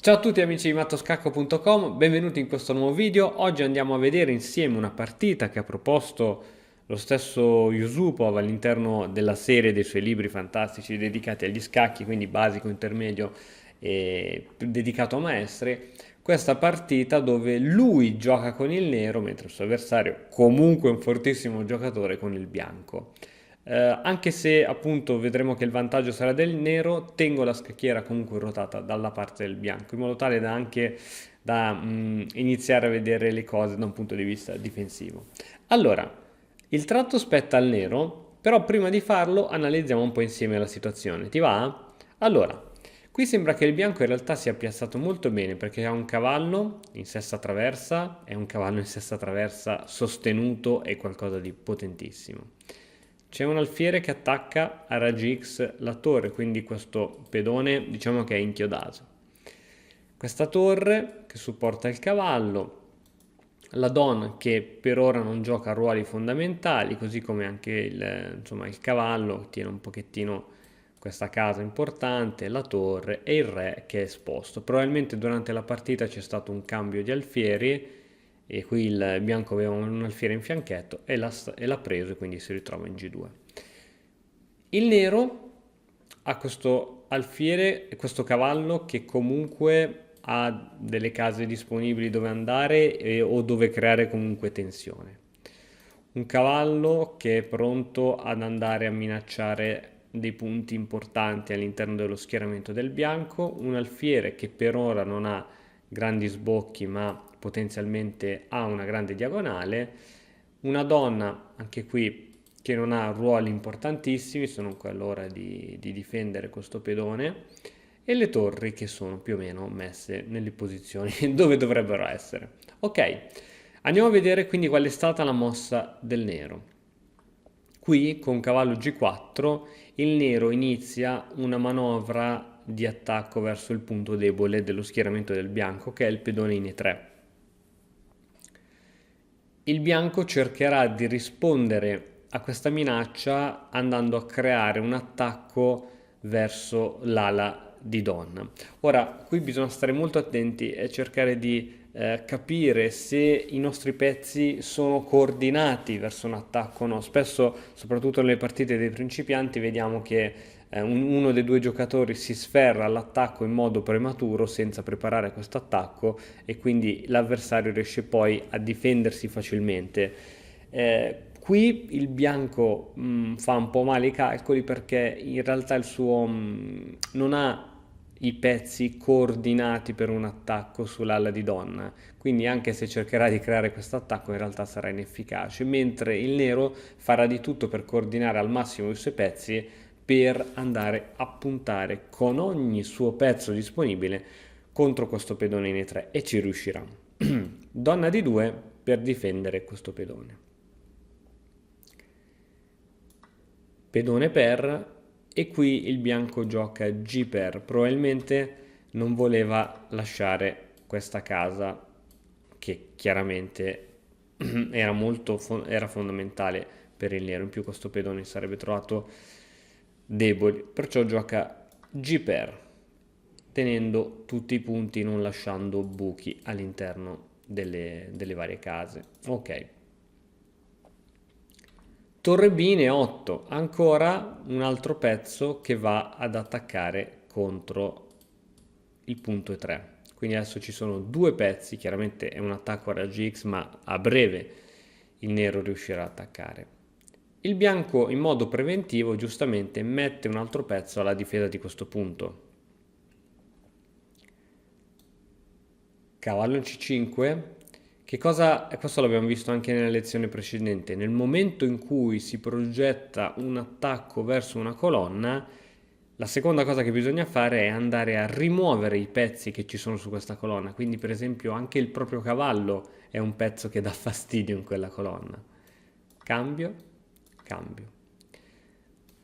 Ciao a tutti amici di mattoscacco.com, benvenuti in questo nuovo video. Oggi andiamo a vedere insieme una partita che ha proposto lo stesso Yusupov all'interno della serie dei suoi libri fantastici dedicati agli scacchi, quindi basico, intermedio e dedicato a maestri. Questa partita dove lui gioca con il nero mentre il suo avversario, comunque un fortissimo giocatore, con il bianco. Anche se appunto vedremo che il vantaggio sarà del nero, tengo la scacchiera comunque ruotata dalla parte del bianco, in modo tale da anche iniziare a vedere le cose da un punto di vista difensivo. Allora, il tratto spetta al nero, però prima di farlo analizziamo un po' insieme la situazione. Ti va? Allora, qui sembra che il bianco in realtà sia piazzato molto bene perché ha un cavallo in sesta traversa, è un cavallo in sesta traversa sostenuto e qualcosa di potentissimo. C'è un alfiere che attacca a raggi X la torre, quindi questo pedone diciamo che è inchiodato. Questa torre che supporta il cavallo, la donna che per ora non gioca ruoli fondamentali, così come anche insomma, il cavallo tiene un pochettino questa casa importante, la torre e il re che è esposto. Probabilmente durante la partita c'è stato un cambio di alfieri e qui il bianco aveva un alfiere in fianchetto e l'ha preso e quindi si ritrova in G2. Il nero ha questo alfiere e questo cavallo che comunque ha delle case disponibili dove andare o dove creare comunque tensione. Un cavallo che è pronto ad andare a minacciare dei punti importanti all'interno dello schieramento del bianco, un alfiere che per ora non ha grandi sbocchi ma potenzialmente ha una grande diagonale, una donna anche qui che non ha ruoli importantissimi, sono qua all'ora di difendere questo pedone, e le torri che sono più o meno messe nelle posizioni dove dovrebbero essere. Ok, andiamo a vedere quindi qual è stata la mossa del nero. Qui con cavallo G4 il nero inizia una manovra di attacco verso il punto debole dello schieramento del bianco che è il pedone in E3. Il bianco cercherà di rispondere a questa minaccia andando a creare un attacco verso l'ala di donna. Ora, qui bisogna stare molto attenti e cercare di capire se i nostri pezzi sono coordinati verso un attacco o no. Spesso, soprattutto nelle partite dei principianti, vediamo che uno dei due giocatori si sferra all'attacco in modo prematuro senza preparare questo attacco e quindi l'avversario riesce poi a difendersi facilmente. Qui il bianco fa un po' male i calcoli perché in realtà il suo non ha i pezzi coordinati per un attacco sull'ala di donna, quindi anche se cercherà di creare questo attacco in realtà sarà inefficace, mentre il nero farà di tutto per coordinare al massimo i suoi pezzi per andare a puntare con ogni suo pezzo disponibile contro questo pedone in E3 e ci riuscirà. Donna di 2 per difendere questo pedone. Pedone per e qui il bianco gioca G per, probabilmente non voleva lasciare questa casa che chiaramente era fondamentale per il nero, in più questo pedone si sarebbe trovato debole, perciò gioca G per tenendo tutti i punti, non lasciando buchi all'interno delle varie case. Ok. Torre B in E8, ancora un altro pezzo che va ad attaccare contro il punto E3. Quindi adesso ci sono due pezzi, chiaramente è un attacco a raggi X, ma a breve il nero riuscirà ad attaccare. Il bianco in modo preventivo giustamente mette un altro pezzo alla difesa di questo punto. Cavallo in C5, questo l'abbiamo visto anche nella lezione precedente, nel momento in cui si progetta un attacco verso una colonna, la seconda cosa che bisogna fare è andare a rimuovere i pezzi che ci sono su questa colonna, quindi per esempio anche il proprio cavallo è un pezzo che dà fastidio in quella colonna. Cambio, cambio.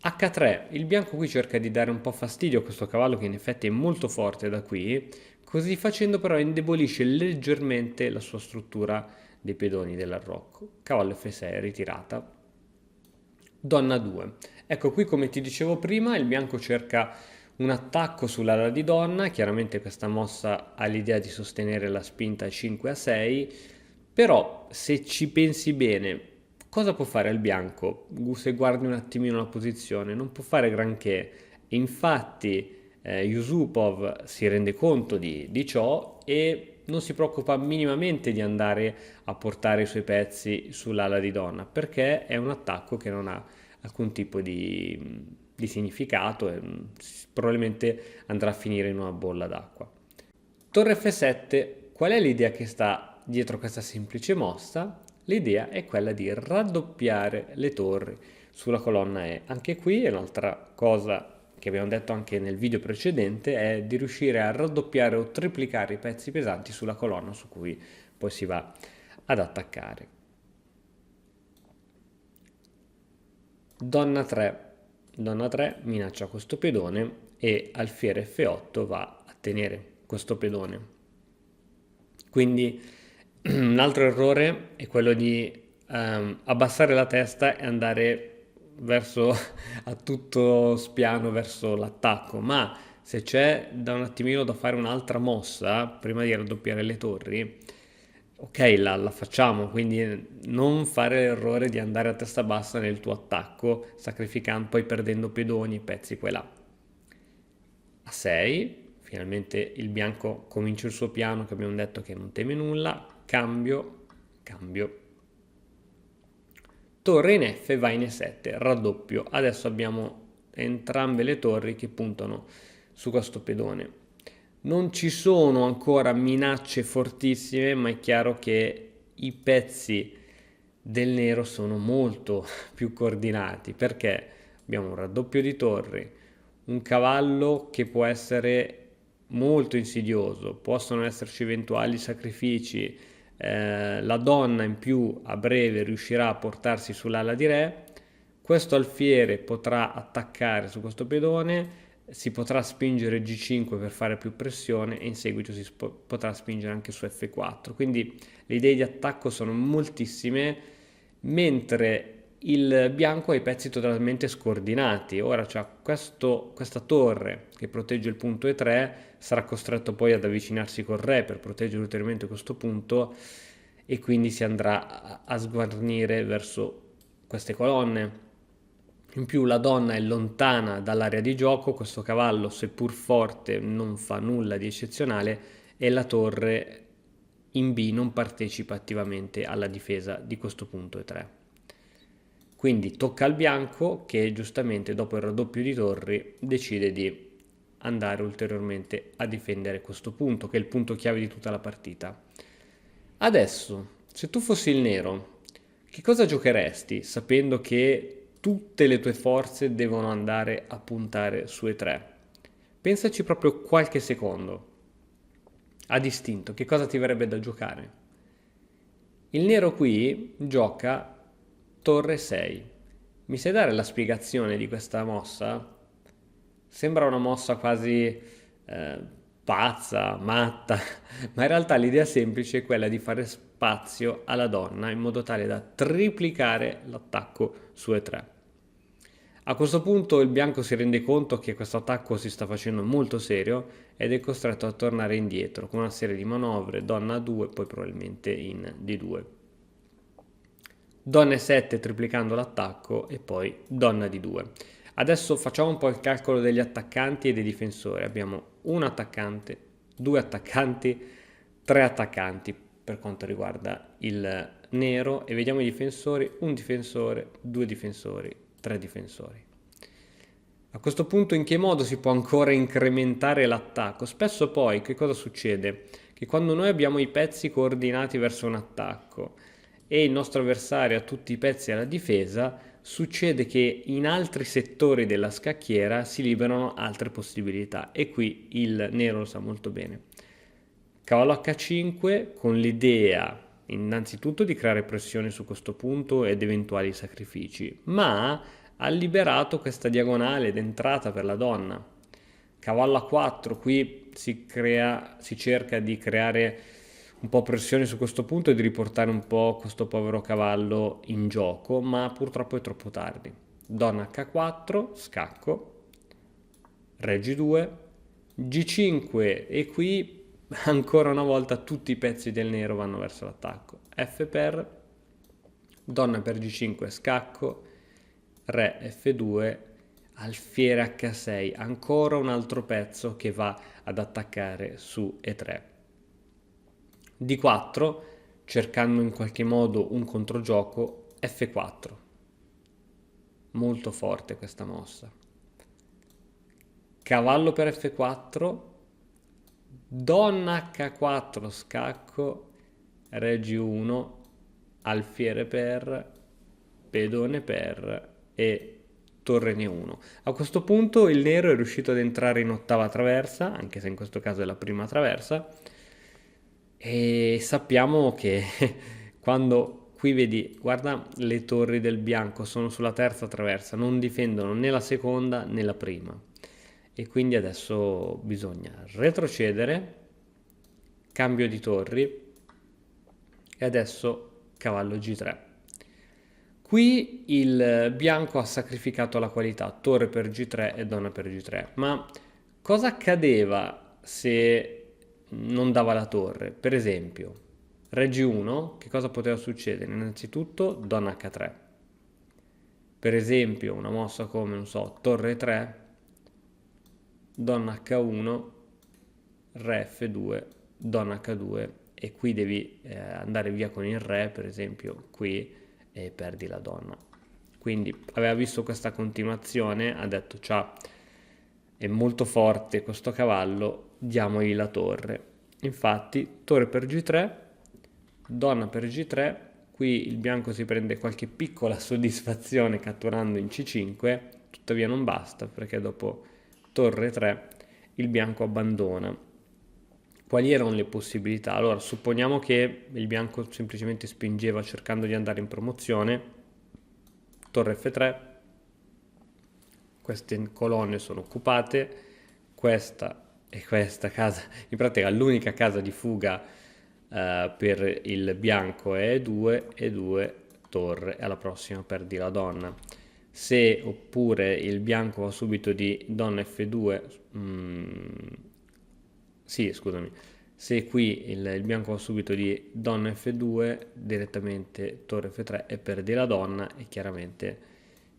H3, il bianco qui cerca di dare un po' fastidio a questo cavallo che in effetti è molto forte da qui, così facendo però indebolisce leggermente la sua struttura dei pedoni dell'arrocco. Cavallo F6, ritirata. Donna 2. Ecco qui come ti dicevo prima il bianco cerca un attacco sull'ala di donna. Chiaramente questa mossa ha l'idea di sostenere la spinta 5 a 6, però se ci pensi bene, cosa può fare il bianco? Se guardi un attimino la posizione, non può fare granché. Infatti Yusupov si rende conto di ciò e non si preoccupa minimamente di andare a portare i suoi pezzi sull'ala di donna, perché è un attacco che non ha alcun tipo di significato e probabilmente andrà a finire in una bolla d'acqua. Torre F7, qual è l'idea che sta dietro questa semplice mossa? L'idea è quella di raddoppiare le torri sulla colonna E. Anche qui è un'altra cosa che abbiamo detto anche nel video precedente, è di riuscire a raddoppiare o triplicare i pezzi pesanti sulla colonna su cui poi si va ad attaccare. Donna 3. Donna 3 minaccia questo pedone e alfiere F8 va a tenere questo pedone. Quindi un altro errore è quello di abbassare la testa e andare verso a tutto spiano verso l'attacco, ma se c'è da un attimino da fare un'altra mossa prima di raddoppiare le torri, ok, la facciamo, quindi non fare l'errore di andare a testa bassa nel tuo attacco, sacrificando, poi perdendo pedoni e pezzi qua e là. A 6, finalmente il bianco comincia il suo piano che abbiamo detto che non teme nulla, cambio, cambio. Torre in F va in E7, raddoppio. Adesso abbiamo entrambe le torri che puntano su questo pedone. Non ci sono ancora minacce fortissime, ma è chiaro che i pezzi del nero sono molto più coordinati perché abbiamo un raddoppio di torri, un cavallo che può essere molto insidioso, possono esserci eventuali sacrifici, la donna in più a breve riuscirà a portarsi sull'ala di re, questo alfiere potrà attaccare su questo pedone, si potrà spingere G5 per fare più pressione e in seguito potrà spingere anche su F4. Quindi le idee di attacco sono moltissime, mentre il bianco ha i pezzi totalmente scordinati. Ora c'è questa torre che protegge il punto E3, sarà costretto poi ad avvicinarsi col re per proteggere ulteriormente questo punto e quindi si andrà a sguarnire verso queste colonne. In più la donna è lontana dall'area di gioco, questo cavallo seppur forte non fa nulla di eccezionale e la torre in B non partecipa attivamente alla difesa di questo punto E3. Quindi tocca al bianco che giustamente dopo il raddoppio di torri decide di andare ulteriormente a difendere questo punto che è il punto chiave di tutta la partita. Adesso, se tu fossi il nero, che cosa giocheresti sapendo che tutte le tue forze devono andare a puntare su E3? Pensaci proprio qualche secondo. A distinto, che cosa ti verrebbe da giocare? Il nero qui gioca torre 6. Mi sai dare la spiegazione di questa mossa? Sembra una mossa quasi pazza, matta, ma in realtà l'idea semplice è quella di fare spazio alla donna in modo tale da triplicare l'attacco su E3. A questo punto il bianco si rende conto che questo attacco si sta facendo molto serio ed è costretto a tornare indietro con una serie di manovre, donna A2 poi probabilmente in D2. Donna E7 triplicando l'attacco e poi donna D2. Adesso facciamo un po' il calcolo degli attaccanti e dei difensori. Abbiamo un attaccante, due attaccanti, tre attaccanti per quanto riguarda il nero e vediamo i difensori, un difensore, due difensori, tre difensori. A questo punto in che modo si può ancora incrementare l'attacco? Spesso poi che cosa succede? Che quando noi abbiamo i pezzi coordinati verso un attacco e il nostro avversario ha tutti i pezzi alla difesa, succede che in altri settori della scacchiera si liberano altre possibilità e qui il nero lo sa molto bene. Cavallo H5 con l'idea innanzitutto di creare pressione su questo punto ed eventuali sacrifici, ma ha liberato questa diagonale d'entrata per la donna. Cavallo A4, qui si cerca di creare un po' pressione su questo punto e di riportare un po' questo povero cavallo in gioco, ma purtroppo è troppo tardi. Donna H4, scacco, Re G2, G5 e qui ancora una volta tutti i pezzi del nero vanno verso l'attacco. F per, donna per G5 scacco, Re F2, alfiere H6, ancora un altro pezzo che va ad attaccare su E3. D4, cercando in qualche modo un controgioco, F4. Molto forte questa mossa. Cavallo per F4, donna H4 scacco, Re G1, alfiere per, pedone per e torre N1. A questo punto il nero è riuscito ad entrare in ottava traversa, anche se in questo caso è la prima traversa, e sappiamo che quando qui vedi, guarda, le torri del bianco sono sulla terza traversa, non difendono né la seconda né la prima. E quindi adesso bisogna retrocedere, cambio di torri e adesso cavallo G3. Qui il bianco ha sacrificato la qualità, torre per G3 e donna per G3, ma cosa accadeva se non dava la torre? Per esempio, Re G1, che cosa poteva succedere? Innanzitutto donna H3. Per esempio, una mossa come, non so, torre 3, donna H1, re F2, donna H2 e qui devi andare via con il re, per esempio qui, e perdi la donna. Quindi aveva visto questa continuazione, ha detto ciao, è molto forte questo cavallo, diamogli la torre. Infatti torre per G3, donna per G3, qui il bianco si prende qualche piccola soddisfazione catturando in C5, tuttavia non basta perché dopo torre 3 il bianco abbandona. Quali erano le possibilità? Allora, supponiamo che il bianco semplicemente spingeva cercando di andare in promozione, torre F3, queste colonne sono occupate, questa e questa casa, in pratica l'unica casa di fuga per il bianco è E2, E2, torre, e alla prossima perdi la donna. Se oppure il bianco va subito di donna F2, sì, scusami, se qui il bianco va subito di donna F2, direttamente torre F3 e perdi la donna, e chiaramente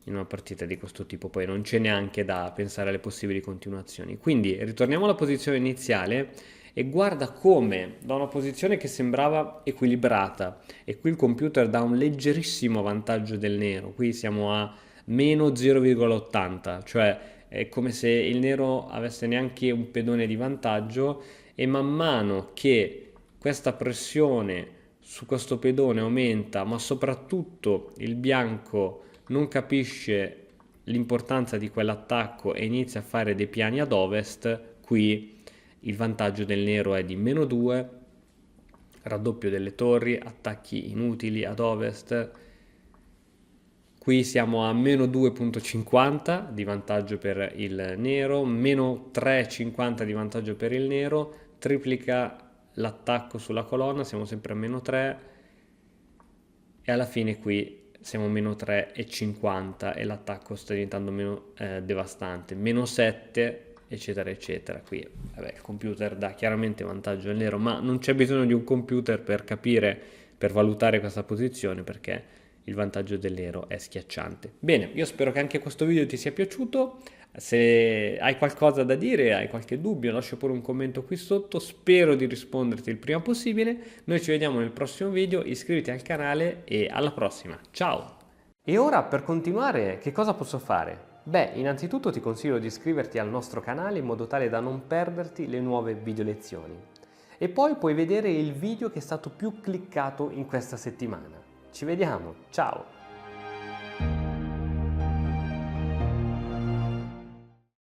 in una partita di questo tipo poi non c'è neanche da pensare alle possibili continuazioni. Quindi ritorniamo alla posizione iniziale e guarda come da una posizione che sembrava equilibrata, e qui il computer dà un leggerissimo vantaggio del nero, qui siamo a meno 0,80, cioè è come se il nero avesse neanche un pedone di vantaggio, e man mano che questa pressione su questo pedone aumenta, ma soprattutto il bianco non capisce l'importanza di quell'attacco e inizia a fare dei piani ad ovest, qui il vantaggio del nero è di meno 2, raddoppio delle torri, attacchi inutili ad ovest. Qui siamo a meno 2,50 di vantaggio per il nero, meno 3,50 di vantaggio per il nero, triplica l'attacco sulla colonna, siamo sempre a meno 3 e alla fine qui siamo a meno 3,50 e l'attacco sta diventando meno devastante, meno 7 eccetera eccetera. Qui vabbè, il computer dà chiaramente vantaggio al nero, ma non c'è bisogno di un computer per capire, per valutare questa posizione, perché il vantaggio del nero è schiacciante. Bene, io spero che anche questo video ti sia piaciuto. Se hai qualcosa da dire, hai qualche dubbio, lascia pure un commento qui sotto, spero di risponderti il prima possibile. Noi ci vediamo nel prossimo video, iscriviti al canale e alla prossima, ciao! E ora, per continuare, che cosa posso fare? Beh, innanzitutto ti consiglio di iscriverti al nostro canale in modo tale da non perderti le nuove video lezioni. E poi puoi vedere il video che è stato più cliccato in questa settimana. Ci vediamo, ciao!